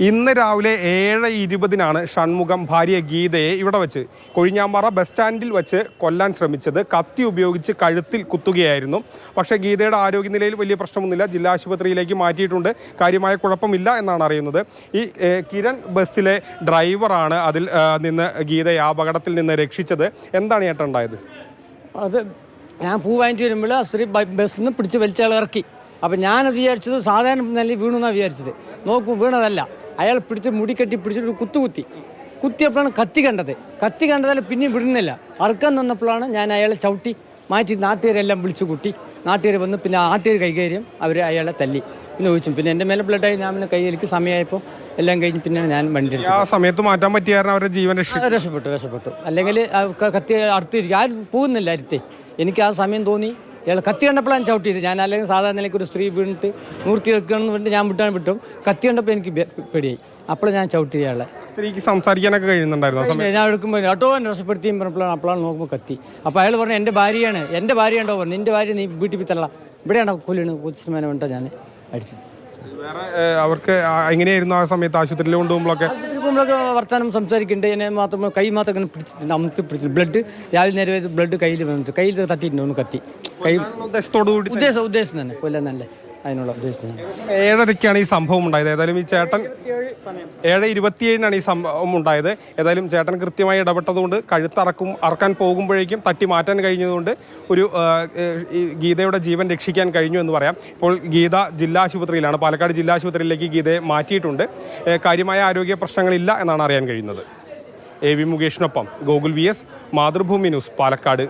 ഇന്ന് രാവിലെ 7:20 ഷൺമുഖം ഭാര്യ ഗീതയെ ഇവിടെ വെച്ച് കൊഴിഞ്ഞാമ്പാറ ബസ് സ്റ്റാൻഡിൽ വെച്ച് കൊല്ലാൻ ശ്രമിച്ചത്. കത്തി ഉപയോഗിച്ച് കഴുത്തിൽ കുത്തുകയായിരുന്നു. പക്ഷേ ഗീതയുടെ ആരോഗ്യനിലയിൽ വലിയ പ്രശ്നമൊന്നുമില്ല. ജില്ലാ ആശുപത്രിയിലേക്ക് മാറ്റിയിട്ടുണ്ട്. കാര്യമായ കുഴപ്പമില്ല എന്നാണ് അറിയുന്നത്. ഈ കിരൺ ബസ്സിലെ ഡ്രൈവറാണ് അതിൽ നിന്ന് ഗീതയെ അപകടത്തിൽ നിന്ന് രക്ഷിച്ചത്. എന്താണ് ചേട്ടൻ ഉണ്ടായത്? അത് ഞാൻ പൂ വാങ്ങിച്ച് വരുമ്പോൾ ആ സ്ത്രീ ബസ്സിൽ നിന്ന് പിടിച്ച് വലിച്ചയാൾ ഇറക്കി. അപ്പം ഞാനത് വിചാരിച്ചത് സാധാരണ നല്ല വീണെന്നാണ് വിചാരിച്ചത്. നോക്കും വീണതല്ല, അയാൾ പിടിച്ച് മുടിക്കെട്ടി പിടിച്ചിട്ട് കുത്തിയപ്പോഴാണ് കത്തി കണ്ടതല്ല പിന്നെ വിടുന്നില്ല. അറുക്കാൻ നിന്നപ്പോഴാണ് ഞാൻ അയാളെ ചവിട്ടി മാറ്റി നാട്ടുകാരെല്ലാം വിളിച്ചു കൂട്ടി. നാട്ടുകാർ വന്ന് പിന്നെ നാട്ടുകാർ കൈകാര്യം അയാളെ തല്ലി. പിന്നെ ചോദിച്ചു. പിന്നെ എൻ്റെ മേലെ ബ്ലഡായി. ഞാൻ പിന്നെ കൈയ്യിലേക്ക് സമയമായപ്പോൾ എല്ലാം കഴിഞ്ഞ് പിന്നെ ഞാൻ വണ്ടി ആ സമയത്ത് മാറ്റാൻ പറ്റിയായിരുന്നു. അവരുടെ ജീവൻ രക്ഷപ്പെട്ടു. അല്ലെങ്കിൽ കത്തി അടുത്തിരിക്കും. ആരും പോകുന്നില്ല അടുത്തേ. എനിക്ക് ആ സമയം തോന്നി ഇയാൾ കത്തി കണ്ടപ്പോഴാണ് ചവിട്ടിയത്. ഞാൻ അല്ലെങ്കിൽ സാധാരണ നിലയ്ക്ക് ഒരു സ്ത്രീ വീണിട്ട് മൂർത്തി എടുക്കണമെന്ന് പറഞ്ഞിട്ട് ഞാൻ വിട്ടു. കത്തി കണ്ടപ്പോൾ എനിക്ക് പേടിയായി. അപ്പോൾ ഞാൻ ചവിട്ടി ഇയാളെ. സ്ത്രീക്ക് സംസാരിക്കാനൊക്കെ കഴിയുന്നുണ്ടായിരുന്നു. ഞാൻ എടുക്കുമ്പോൾ ഓട്ടോ രക്ഷപ്പെടുത്തിയും പറഞ്ഞപ്പോഴാണ് അപ്പോഴാണ് നോക്കുമ്പോൾ കത്തി. അപ്പോൾ അയാൾ പറഞ്ഞു എൻ്റെ ഭാര്യയാണ്ടോ പറഞ്ഞു. നിൻ്റെ ഭാര്യ നീ വീട്ടിൽ പോയി തള്ളാം, ഇവിടെയാണോ കൊല്ലുന്നു കുത്തിസ്മാനം വേണ്ട ഞാൻ അടിച്ചത്. വേറെ അവർക്ക് എങ്ങനെയായിരുന്നു ആ സമയത്ത് ആശുപത്രിയിൽ കൊണ്ടുപോകുമ്പോഴൊക്കെ? വർത്തമാനം സംസാരിക്കുന്നുണ്ട്. എന്നെ മാത്രം കൈ മാത്രം ഇങ്ങനെ പിടിച്ചു ബ്ലഡ് രാവിലെ നേരെ ബ്ലഡ് കയ്യിൽ വന്നിട്ട് കയ്യിൽ തട്ടിയിട്ടുണ്ടോ കത്തി. കൈ ഉദ്ദേശം തന്നെ കൊല്ലാൻ നല്ല അതിനുള്ള ഉദ്ദേശം. 7:30 ഈ സംഭവം ഉണ്ടായത്. ഏതായാലും ഈ ചേട്ടൻ 7:27 ഈ സംഭവം ഉണ്ടായത്. ഏതായാലും ചേട്ടൻ കൃത്യമായി ഇടപെട്ടതുകൊണ്ട് അറക്കാൻ പോകുമ്പോഴേക്കും തട്ടി മാറ്റാൻ കഴിഞ്ഞതുകൊണ്ട് ഒരു ഗീതയുടെ ജീവൻ രക്ഷിക്കാൻ കഴിഞ്ഞു എന്ന് പറയാം. ഇപ്പോൾ ഗീത ജില്ലാ ആശുപത്രിയിലാണ്. പാലക്കാട് ജില്ലാ ആശുപത്രിയിലേക്ക് ഗീതയെ മാറ്റിയിട്ടുണ്ട്. കാര്യമായ ആരോഗ്യ പ്രശ്നങ്ങളില്ല എന്നാണ് അറിയാൻ കഴിയുന്നത്. AV മുകേഷിനൊപ്പം ഗോകുൽ VS, മാതൃഭൂമി ന്യൂസ്, പാലക്കാട്.